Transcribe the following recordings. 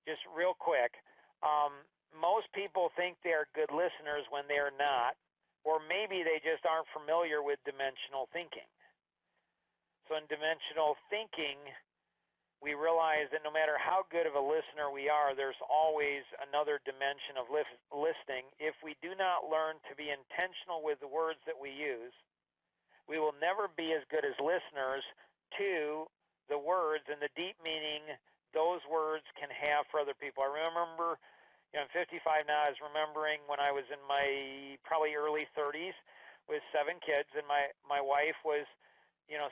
just real quick. Most people think they're good listeners when they're not, or maybe they just aren't familiar with dimensional thinking. So in dimensional thinking, we realize that no matter how good of a listener we are, there's always another dimension of listening. If we do not learn to be intentional with the words that we use, we will never be as good as listeners to the words and the deep meaning those words can have for other people. I remember, I'm 55 now. I was remembering when I was in my probably early 30s with 7 kids, and my wife was,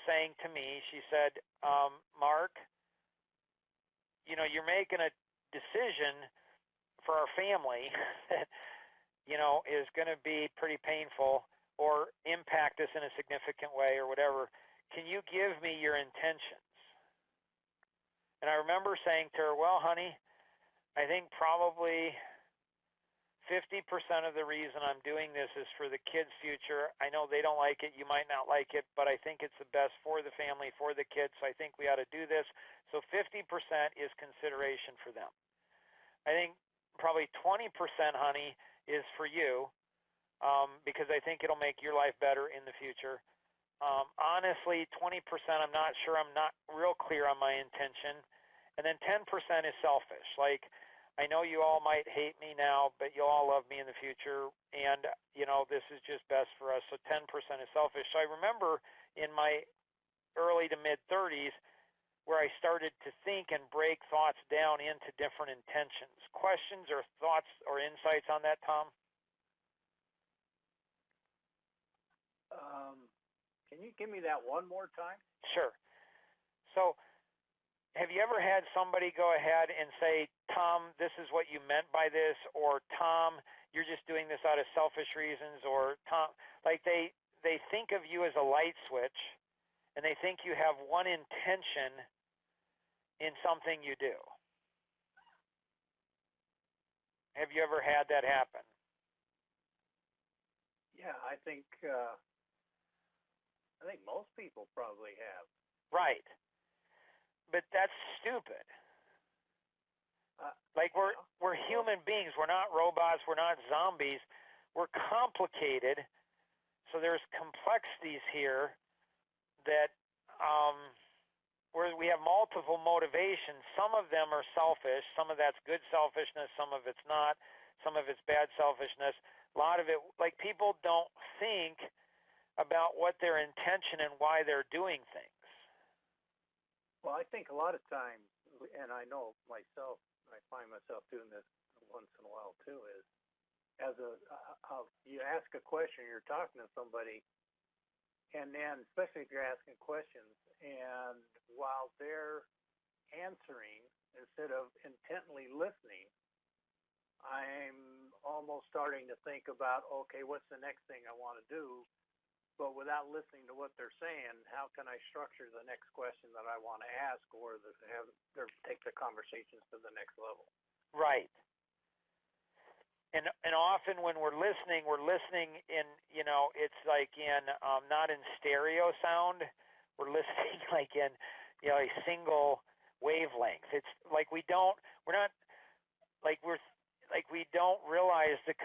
saying to me, she said, Mark, you're making a decision for our family that, is going to be pretty painful or impact us in a significant way or whatever. Can you give me your intentions? And I remember saying to her, well, honey, I think probably 50% of the reason I'm doing this is for the kids' future. I know they don't like it. You might not like it, but I think it's the best for the family, for the kids, so I think we ought to do this. So 50% is consideration for them. I think probably 20%, honey, is for you because I think it'll make your life better in the future. Honestly, 20%, I'm not sure. I'm not real clear on my intention. And then 10% is selfish. Like, I know you all might hate me now, but you'll all love me in the future. And, this is just best for us. So 10% is selfish. So I remember in my early to mid-30s where I started to think and break thoughts down into different intentions. Questions or thoughts or insights on that, Tom? Can you give me that one more time? Sure. So have you ever had somebody go ahead and say, Tom, this is what you meant by this, or Tom, you're just doing this out of selfish reasons, or Tom, like they think of you as a light switch, and they think you have one intention in something you do. Have you ever had that happen? Yeah, I think most people probably have. Right. But that's stupid. Like we're human beings. We're not robots. We're not zombies. We're complicated. So there's complexities here that where we have multiple motivations. Some of them are selfish. Some of that's good selfishness. Some of it's not. Some of it's bad selfishness. A lot of it, like people don't think about what their intention and why they're doing things. Well, I think a lot of times, and I know myself, I find myself doing this once in a while too, is you ask a question, you're talking to somebody, and then, especially if you're asking questions, and while they're answering, instead of intently listening, I'm almost starting to think about, okay, what's the next thing I want to do? But without listening to what they're saying, how can I structure the next question that I want to ask, or take the conversations to the next level? Right. And often when we're listening in, it's like in not in stereo sound. We're listening like in, a single wavelength. It's like we don't realize the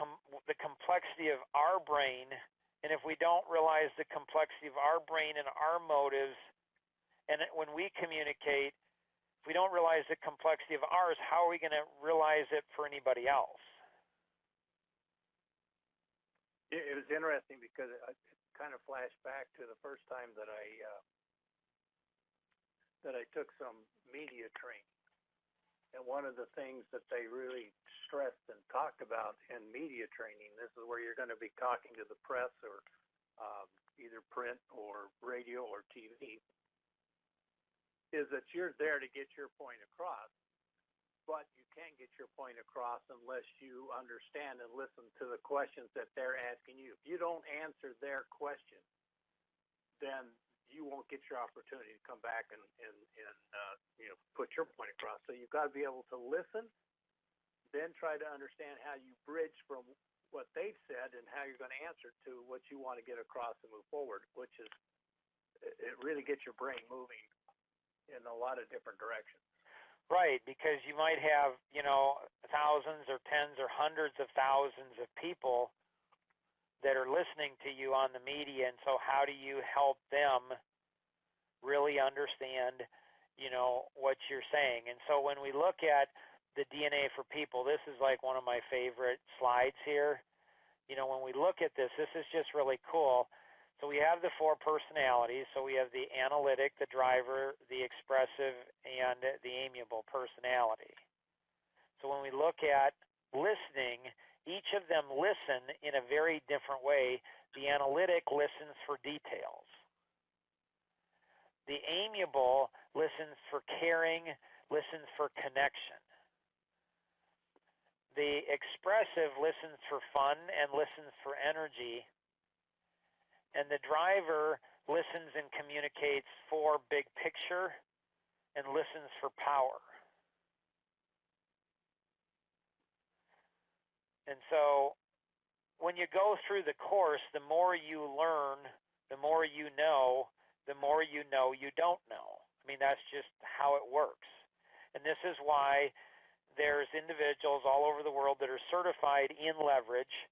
complexity of our brain. And if we don't realize the complexity of our brain and our motives, and when we communicate, if we don't realize the complexity of ours, how are we going to realize it for anybody else? It was interesting because it kind of flashed back to the first time that I took some media training. And one of the things that they really stressed and talked about in media training, this is where you're going to be talking to the press or either print or radio or TV, is that you're there to get your point across, but you can't get your point across unless you understand and listen to the questions that they're asking you. If you don't answer their question, then you won't get your opportunity to come back and put your point across. So you've got to be able to listen, then try to understand how you bridge from what they've said and how you're going to answer to what you want to get across and move forward, which is, it really gets your brain moving in a lot of different directions. Right, because you might have, thousands or tens or hundreds of thousands of people that are listening to you on the media, and so how do you help them really understand, what you're saying? And so when we look at the DNA for people, this is like one of my favorite slides here. When we look at this is just really cool. So we have the 4 personalities. So we have the analytic, the driver, the expressive, and the amiable personality. So when we look at listening, each of them listen in a very different way. The analytic listens for details. The amiable listens for caring, listens for connection. The expressive listens for fun and listens for energy. And the driver listens and communicates for big picture and listens for power. And so when you go through the course, the more you learn, the more you know you don't know. I mean, that's just how it works. And this is why there's individuals all over the world that are certified in leverage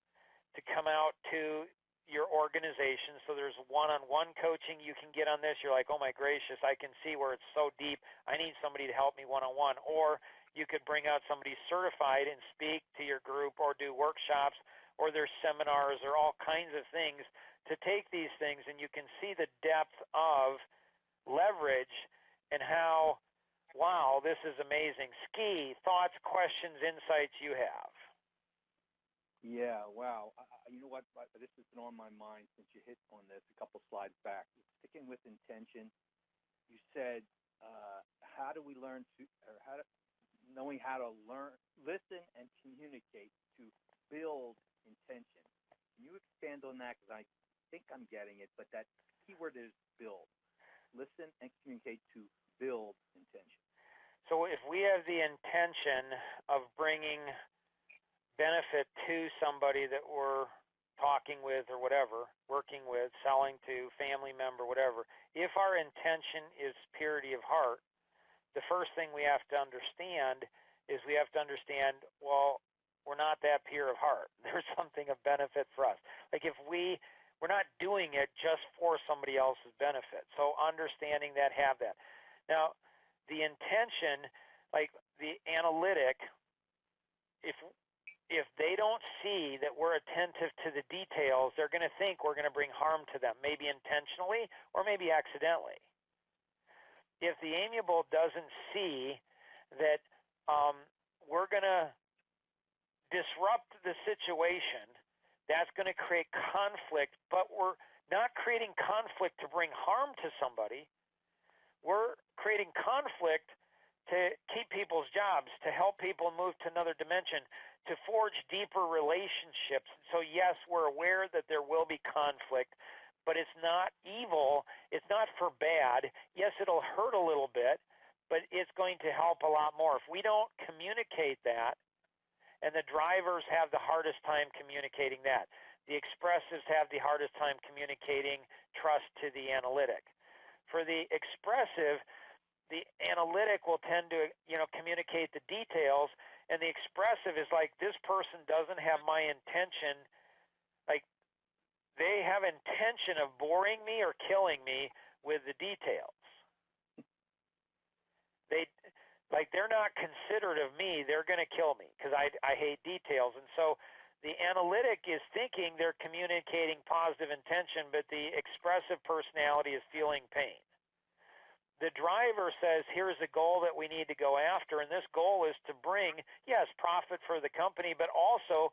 to come out to your organization. So there's one-on-one coaching you can get on this. You're like, oh my gracious, I can see where it's so deep. I need somebody to help me one-on-one. Or you could bring out somebody certified and speak to your group or do workshops or there's seminars or all kinds of things to take these things, and you can see the depth of leverage and how, wow, this is amazing. Ski, thoughts, questions, insights you have. Yeah, wow. You know what? This has been on my mind since you hit on this a couple slides back. Sticking with intention, you said, how do we learn to, or knowing how to learn, listen and communicate to build intention. Can you expand on that? Because I think I'm getting it, but that key word is build. Listen and communicate to build intention. So if we have the intention of bringing benefit to somebody that we're talking with or whatever, working with, selling to, family member, whatever, if our intention is purity of heart, the first thing we have to understand is we have to understand, well, we're not that pure of heart. There's something of benefit for us. Like if we're not doing it just for somebody else's benefit. So understanding that, have that. Now, the intention, like the analytic, if they don't see that we're attentive to the details, they're going to think we're going to bring harm to them, maybe intentionally or maybe accidentally. If the amiable doesn't see that we're going to disrupt the situation, that's going to create conflict, but we're not creating conflict to bring harm to somebody. We're creating conflict to keep people's jobs, to help people move to another dimension, to forge deeper relationships. So yes, we're aware that there will be conflict, but it's not evil. It's not for bad. Yes, it'll hurt a little bit, but it's going to help a lot more. If we don't communicate that, and the drivers have the hardest time communicating that. The expressives have the hardest time communicating trust to the analytic. For the expressive, the analytic will tend to, communicate the details, and the expressive is like, this person doesn't have my intention, like they have intention of boring me or killing me with the details. They're not considerate of me, they're going to kill me because I hate details. And so the analytic is thinking they're communicating positive intention, but the expressive personality is feeling pain. The driver says, here's a goal that we need to go after, and this goal is to bring, yes, profit for the company, but also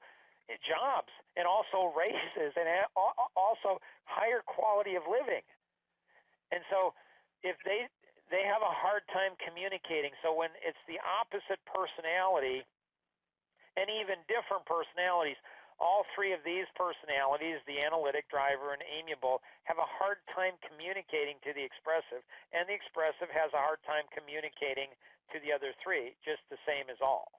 jobs, and also raises, and also higher quality of living. And so if they have a hard time communicating, so when it's the opposite personality, and even different personalities, all three of these personalities, the analytic, driver, and amiable, have a hard time communicating to the expressive, and the expressive has a hard time communicating to the other three, just the same as all.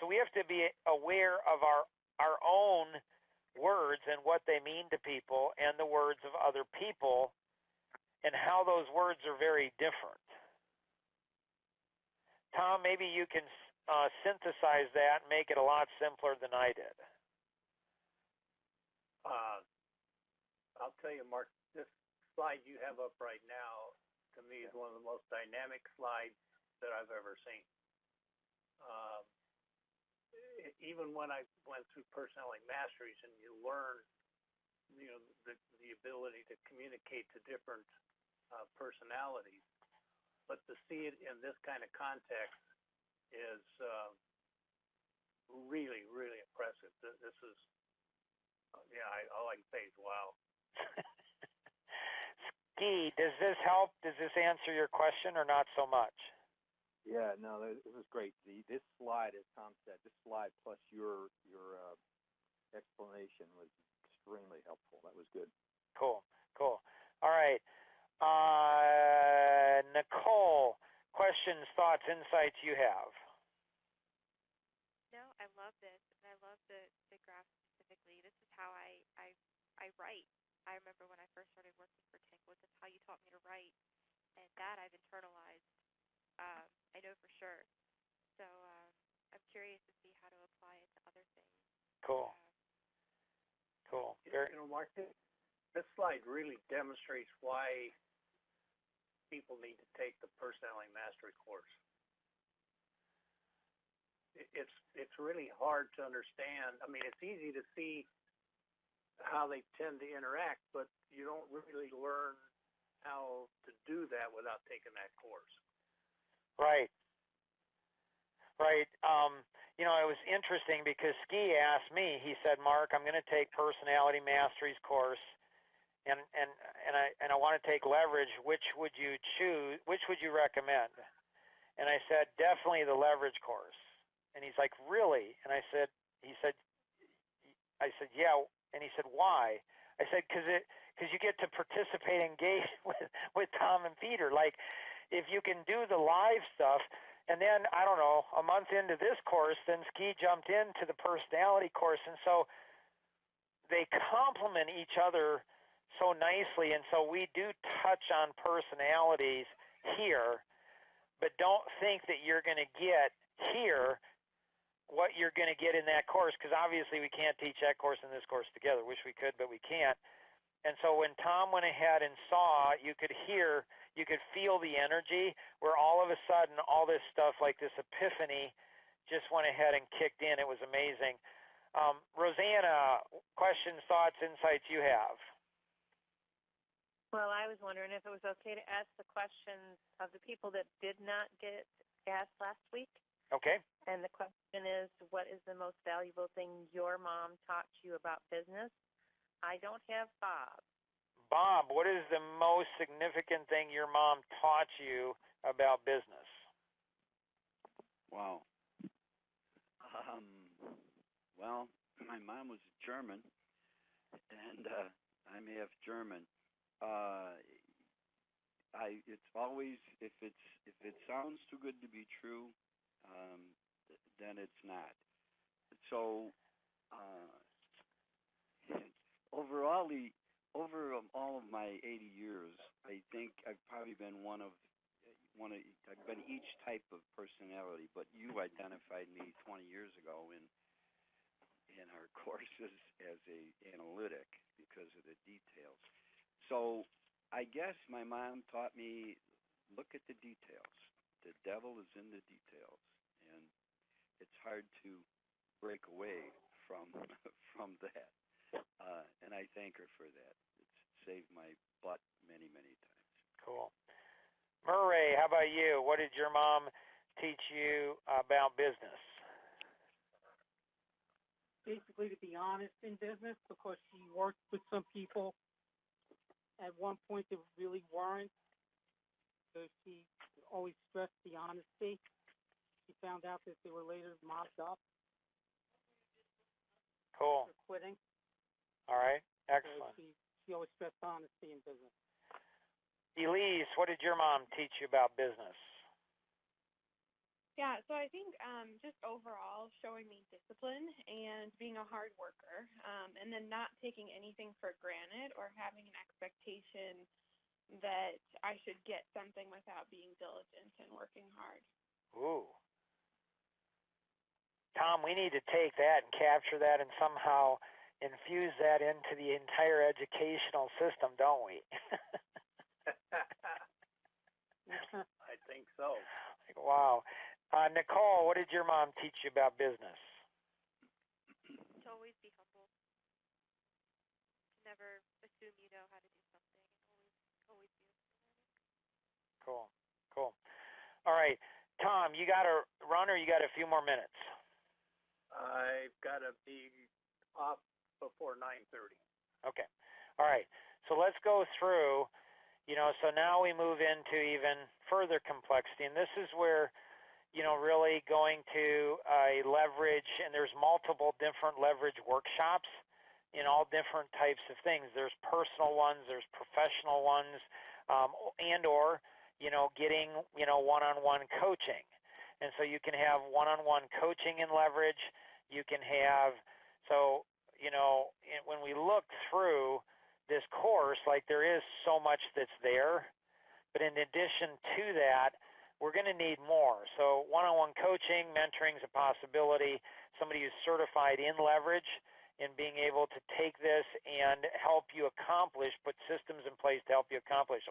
So we have to be aware of our own words and what they mean to people and the words of other people and how those words are very different. Tom, maybe you can synthesize that and make it a lot simpler than I did. I'll tell you, Mark, this slide you have up right now, to me, is one of the most dynamic slides that I've ever seen. Even when I went through personality masteries and you learn, the ability to communicate to different personalities, but to see it in this kind of context is really, really impressive. This is, all I can say is wow. Ski, does this help? Does this answer your question or not so much? Yeah, no, it was great. This slide, as Tom said, this slide plus your explanation was extremely helpful. That was good. Cool. All right. Nicole, questions, thoughts, insights you have? No, I love this, and I love the graph specifically. This is how I write. I remember when I first started working for Tankwoods, that's how you taught me to write, and that I've internalized. I know for sure. So I'm curious to see how to apply it to other things. Cool. Mark, this slide really demonstrates why people need to take the personality mastery course. It's really hard to understand. I mean, it's easy to see how they tend to interact, but you don't really learn how to do that without taking that course. Right. It was interesting because Ski asked me, he said, Mark, I'm going to take Personality Masteries course, and I want to take Leverage. Which would you choose? Which would you recommend? And I said, definitely the Leverage course. And he's like, really? And I said, yeah. And he said, why? I said, because you get to participate and engage with Tom and Peter. Like, if you can do the live stuff, and then, I don't know, a month into this course, then Ski jumped into the personality course. And so they complement each other so nicely. And so we do touch on personalities here, but don't think that you're going to get here what you're going to get in that course, because obviously we can't teach that course and this course together. Wish we could, but we can't. And so when Tom went ahead and saw, you could feel the energy where all of a sudden all this stuff like this epiphany just went ahead and kicked in. It was amazing. Rosanna, questions, thoughts, insights you have? Well, I was wondering if it was okay to ask the questions of the people that did not get asked last week. Okay. And the question is, what is the most valuable thing your mom taught you about business? I don't have Bob. Bob, what is the most significant thing your mom taught you about business? Wow. Well, my mom was German, and I'm half German. It's always, if it sounds too good to be true, then it's not. So over all of my 80 years, I think I've probably been I've been each type of personality, but you identified me 20 years ago in our courses as a analytic because of the details. So I guess my mom taught me, look at the details. The devil is in the details, and it's hard to break away from that. And I thank her for that. It's saved my butt many, many times. Cool. Murray, how about you? What did your mom teach you about business? Basically, to be honest in business, because she worked with some people at one point that really weren't. So she always stressed the honesty. She found out that they were later mopped up. Cool. For quitting. All right. Excellent. So she always stressed honesty in business. Elise, what did your mom teach you about business? Yeah, so I think just overall showing me discipline and being a hard worker, and then not taking anything for granted or having an expectation that I should get something without being diligent and working hard. Ooh. Tom, we need to take that and capture that and somehow infuse that into the entire educational system, don't we? I think so. Wow. Nicole, what did your mom teach you about business? To always be humble. To never assume you know how to do something, and always be open to learning. Cool. Cool. All right. Tom, you got to run or you got a few more minutes? I've got to be off before 9:30. Okay. All right. So let's go through, so now we move into even further complexity. And this is where, really going to a leverage, and there's multiple different leverage workshops in all different types of things. There's personal ones, there's professional ones, and or, getting, one-on-one coaching. And so you can have one-on-one coaching in leverage. You can have, when we look through this course, like there is so much that's there. But in addition to that, we're going to need more. So one-on-one coaching, mentoring is a possibility. Somebody who's certified in leverage and being able to take this and help you accomplish, put systems in place to help you accomplish,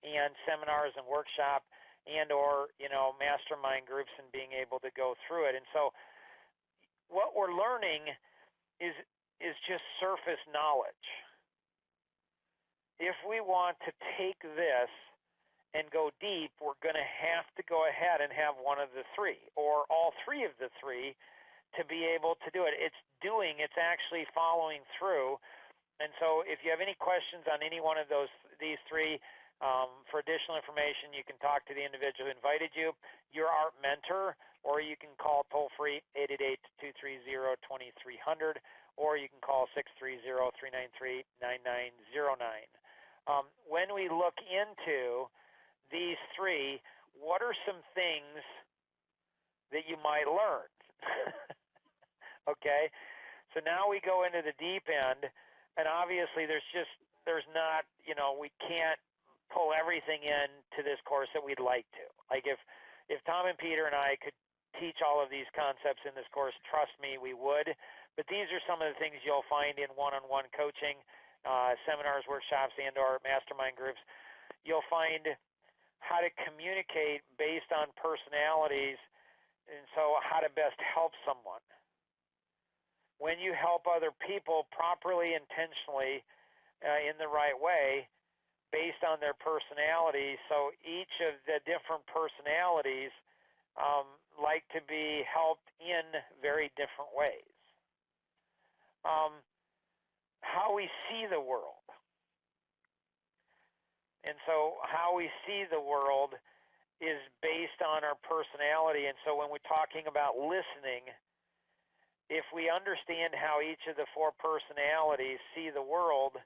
and seminars and workshop and or, mastermind groups and being able to go through it. And so what we're learning is just surface knowledge. If we want to take this and go deep, we're going to have to go ahead and have one of the three or all three of the three to be able to do it. It's actually following through. And so if you have any questions on any one of these three, for additional information, you can talk to the individual who invited you, your art mentor, or you can call toll-free 888-230-2300, or you can call 630-393-9909. When we look into these three, what are some things that you might learn? Okay, so now we go into the deep end, and obviously there's not, we can't pull everything into this course that we'd like to. Like if Tom and Peter and I could teach all of these concepts in this course, trust me, we would. But these are some of the things you'll find in one-on-one coaching, seminars, workshops, and or mastermind groups. You'll find how to communicate based on personalities, and so how to best help someone. When you help other people properly, intentionally, in the right way, based on their personalities, so each of the different personalities like to be helped in very different ways. How we see the world. And so how we see the world is based on our personality. And so when we're talking about listening, if we understand how each of the four personalities see the world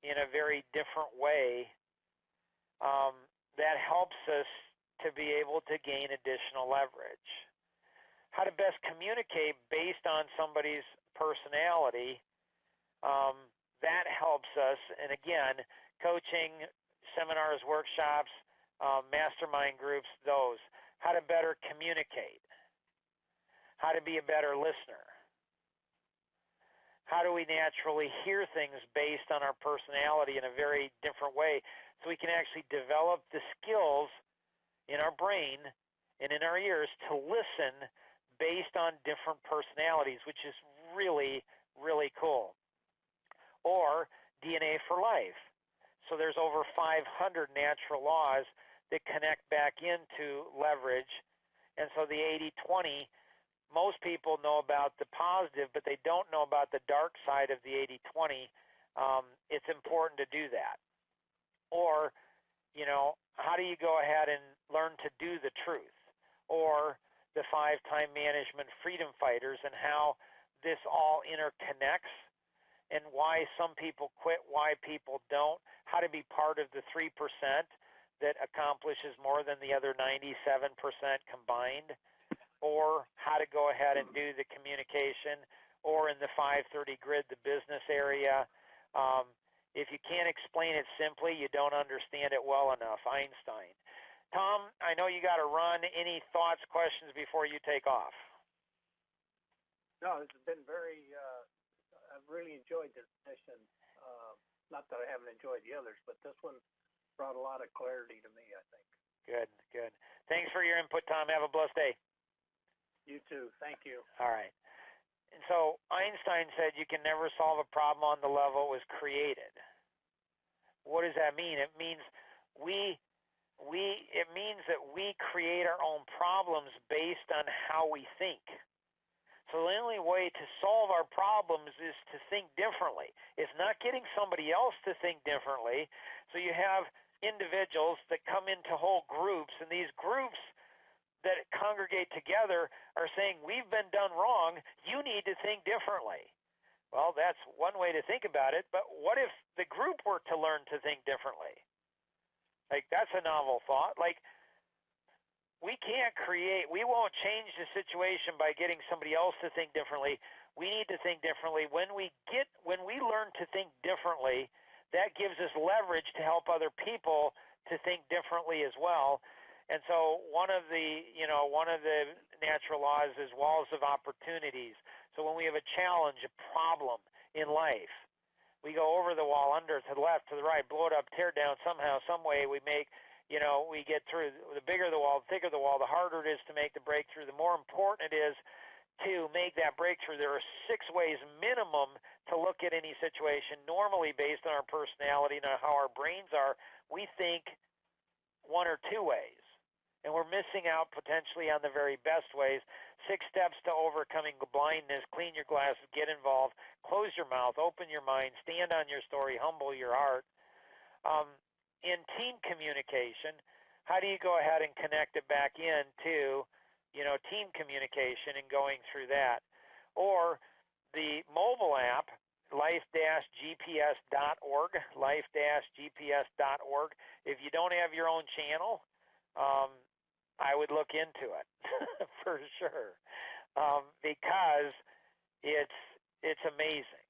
in a very different way, that helps us to be able to gain additional leverage. How to best communicate based on somebody's personality, that helps us. And again, coaching, seminars, workshops, mastermind groups, those. How to better communicate. How to be a better listener. How do we naturally hear things based on our personality in a very different way so we can actually develop the skills in our brain and in our ears to listen based on different personalities, which is really, really cool. Or DNA for life. So there's over 500 natural laws that connect back into leverage. And so the 80-20, most people know about the positive, but they don't know about the dark side of the 80-20. It's important to do that. Or, how do you go ahead and learn to do the truth? Or the 5-time management freedom fighters and how this all interconnects and why some people quit, why people don't, how to be part of the 3% that accomplishes more than the other 97% combined, or how to go ahead and do the communication, or in the 530 grid, the business area. If you can't explain it simply, you don't understand it well enough. Einstein. Tom, I know you got to run. Any thoughts, questions before you take off? No, it's been very, I've really enjoyed this session. Not that I haven't enjoyed the others, but this one brought a lot of clarity to me, I think. Good, good. Thanks for your input, Tom. Have a blessed day. You too. Thank you. All right. And so Einstein said you can never solve a problem on the level it was created. What does that mean? It means it means that we create our own problems based on how we think. So the only way to solve our problems is to think differently. It's not getting somebody else to think differently. So you have individuals that come into whole groups, and these groups that congregate together are saying, we've been done wrong, you need to think differently. Well, that's one way to think about it, but what if the group were to learn to think differently? Like, that's a novel thought. Like, we won't change the situation by getting somebody else to think differently. We need to think differently. When we learn to think differently, that gives us leverage to help other people to think differently as well. And so one of the natural laws is walls of opportunities. So when we have a challenge, a problem in life, we go over the wall, under, to the left, to the right, blow it up, tear it down somehow, some way. We get through. The bigger the wall, the thicker the wall, the harder it is to make the breakthrough. The more important it is to make that breakthrough. There are 6 ways minimum to look at any situation. Normally, based on our personality and how our brains are, we think 1 or 2 ways. And we're missing out potentially on the very best ways. 6 steps to overcoming blindness. Clean your glasses, get involved, close your mouth, open your mind, stand on your story, humble your heart. In team communication, how do you go ahead and connect it back into, team communication and going through that? Or the mobile app, life-gps.org, life-gps.org. If you don't have your own channel, I would look into it for sure, because it's amazing.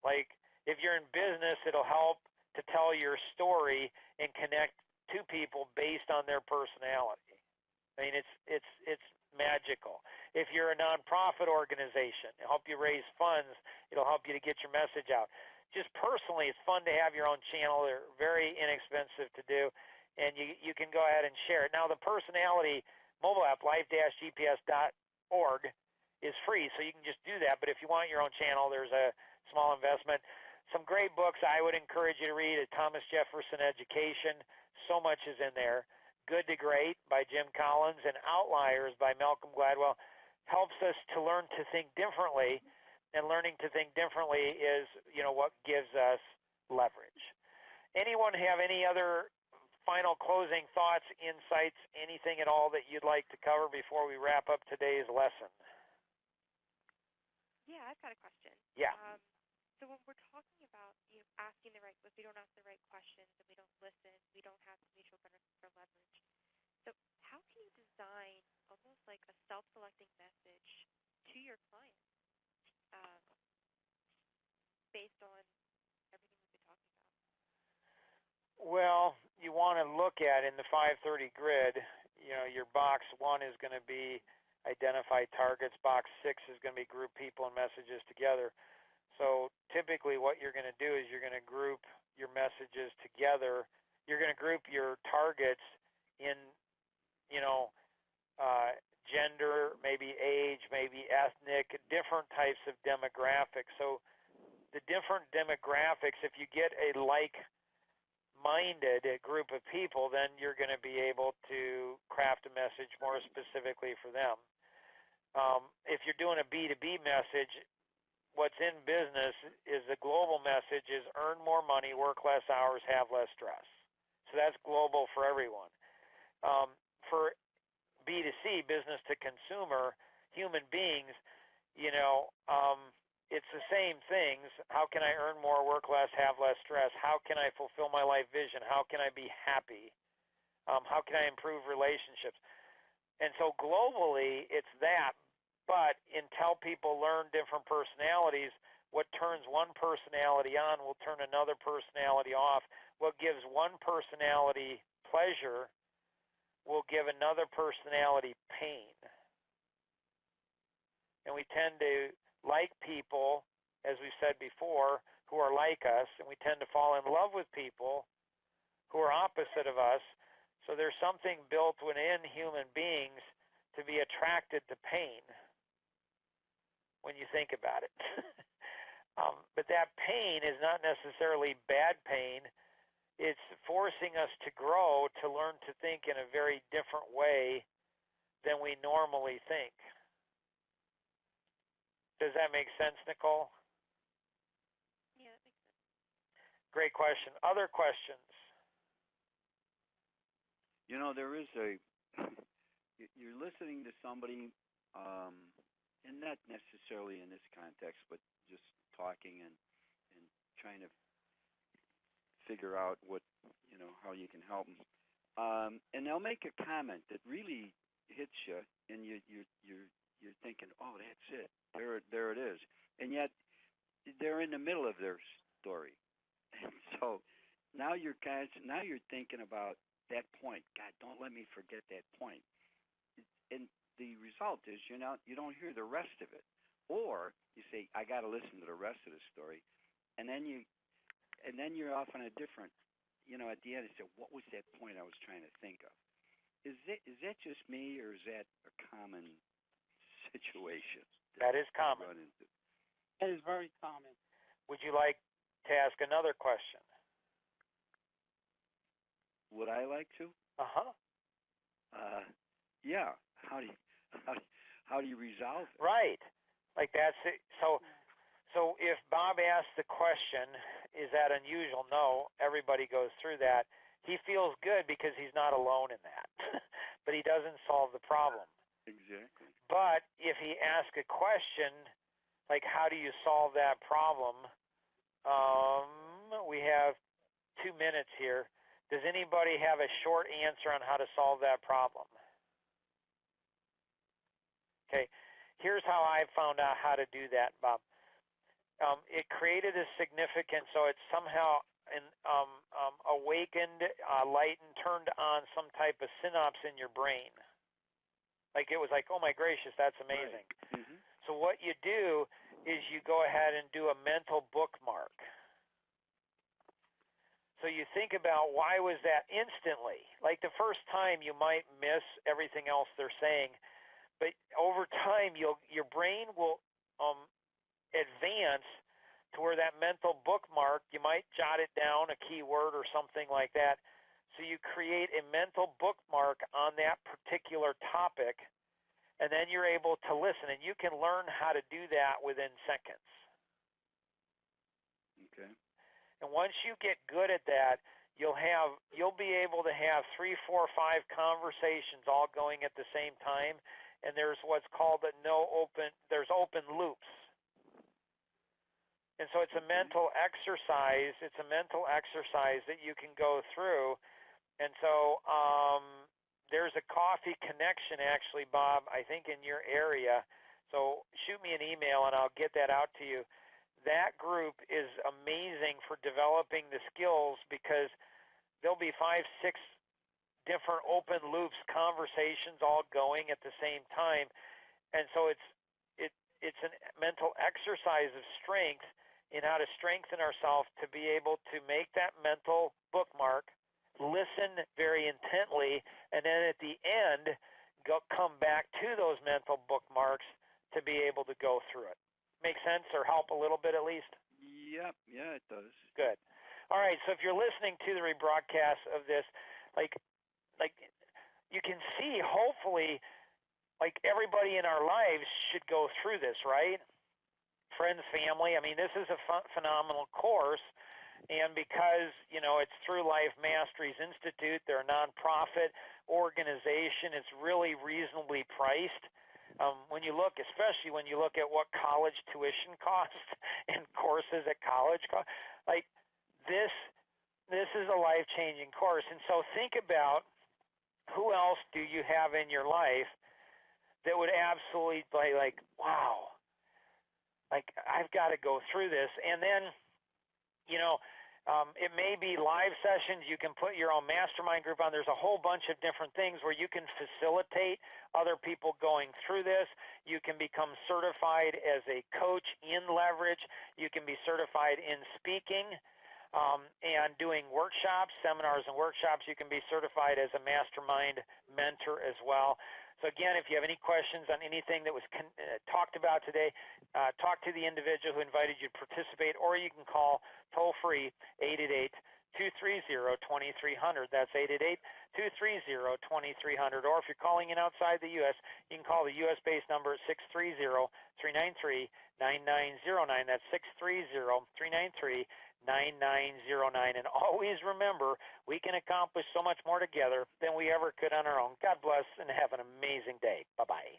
Like, if you're in business, it'll help to tell your story and connect to people based on their personality. I mean, it's magical. If you're a nonprofit organization, it'll help you raise funds. It'll help you to get your message out. Just personally, it's fun to have your own channel. They're very inexpensive to do, and you can go ahead and share it. Now, the personality mobile app, life-gps.org, is free, so you can just do that. But if you want your own channel, there's a small investment. Some great books I would encourage you to read at Thomas Jefferson Education. So much is in there. Good to Great by Jim Collins and Outliers by Malcolm Gladwell helps us to learn to think differently, and learning to think differently is, what gives us leverage. Anyone have any other final closing thoughts, insights, anything at all that you'd like to cover before we wrap up today's lesson? Yeah, I've got a question. Yeah. So when we're talking about asking if we don't ask the right questions and we don't listen, we don't have the mutual benefit for leverage. So how can you design almost like a self-selecting message to your client based on everything we've been talking about? Well, you want to look at in the 530 grid, your box 1 is going to be identify targets. Box 6 is going to be group people and messages together. So typically what you're going to do is you're going to group your messages together. You're going to group your targets in, gender, maybe age, maybe ethnic, different types of demographics. So the different demographics, if you get a like-minded group of people, then you're going to be able to craft a message more specifically for them. If you're doing a B2B message, what's in business is the global message is earn more money, work less hours, have less stress. So that's global for everyone. For B2C, business to consumer, human beings, it's the same things. How can I earn more, work less, have less stress? How can I fulfill my life vision? How can I be happy? How can I improve relationships? And so globally, it's that. But until people learn different personalities, what turns one personality on will turn another personality off. What gives one personality pleasure will give another personality pain. And we tend to like people, as we said before, who are like us, and we tend to fall in love with people who are opposite of us. So there's something built within human beings to be attracted to pain when you think about it. But that pain is not necessarily bad pain. It's forcing us to grow, to learn to think in a very different way than we normally think. Does that make sense, Nicole? Yeah, that makes sense. Great question. Other questions? You know, there is you're listening to somebody, and not necessarily in this context, but just talking and trying to figure out how you can help them. And they'll make a comment that really hits you, and you're thinking, oh, that's it. There it is. And yet they're in the middle of their story. And so now you're thinking about that point. God, don't let me forget that point. And the result is you don't hear the rest of it. Or you say, I got to listen to the rest of the story. And then you're off on a different, at the end you say, what was that point I was trying to think of? Is that just me, or is that a common situation? That is common. That is very common. Would you like to ask another question? Would I like to? Uh-huh. Yeah. How do you resolve it? Right. Like that's it. So if Bob asks the question, is that unusual? No, everybody goes through that. He feels good because he's not alone in that. But he doesn't solve the problem. Exactly. But if he asks a question, like how do you solve that problem? We have 2 minutes here. Does anybody have a short answer on how to solve that problem? Okay, here's how I found out how to do that, Bob. It created a significant, so it somehow awakened, lightened, turned on some type of synapse in your brain. Like it was like, oh my gracious, that's amazing. Right. Mm-hmm. So what you do is you go ahead and do a mental bookmark. So you think about why was that instantly. Like the first time you might miss everything else they're saying, but over time your brain will advance to where that mental bookmark, you might jot it down, a keyword or something like that. So you create a mental bookmark on that particular topic, and then you're able to listen, and you can learn how to do that within seconds. Okay. And once you get good at that, you'll be able to have 3, 4, 5 conversations all going at the same time, and there's what's called there's open loops. And so it's a mental exercise. It's a mental exercise that you can go through. And so there's a coffee connection, actually, Bob, I think in your area. So shoot me an email, and I'll get that out to you. That group is amazing for developing the skills because there'll be 5, 6 different open loops, conversations all going at the same time. And so it's a mental exercise of strength in how to strengthen ourselves to be able to make that mental bookmark, listen very intently, and then at the end, come back to those mental bookmarks to be able to go through it. Make sense or help a little bit at least? Yep. Yeah, it does. Good. All right, so if you're listening to the rebroadcast of this, like you can see, hopefully, like everybody in our lives should go through this, right? Friends, family. I mean, this is a phenomenal course. And because, it's through Life Masteries Institute, they're a nonprofit organization, it's really reasonably priced. Especially when you look at what college tuition costs and courses at college cost, like this is a life-changing course. And so think about who else do you have in your life that would absolutely like, wow, like I've got to go through this. And then, It may be live sessions. You can put your own mastermind group on. There's a whole bunch of different things where you can facilitate other people going through this. You can become certified as a coach in leverage. You can be certified in speaking and doing workshops, seminars and workshops. You can be certified as a mastermind mentor as well. So again, if you have any questions on anything that was talked about today, talk to the individual who invited you to participate, or you can call toll-free 888-230-2300. That's 888-230-2300. Or if you're calling in outside the U.S., you can call the U.S.-based number at 630-393-9909. That's 630-393-9909. And always remember, we can accomplish so much more together than we ever could on our own. God bless and have an amazing day. Bye-bye.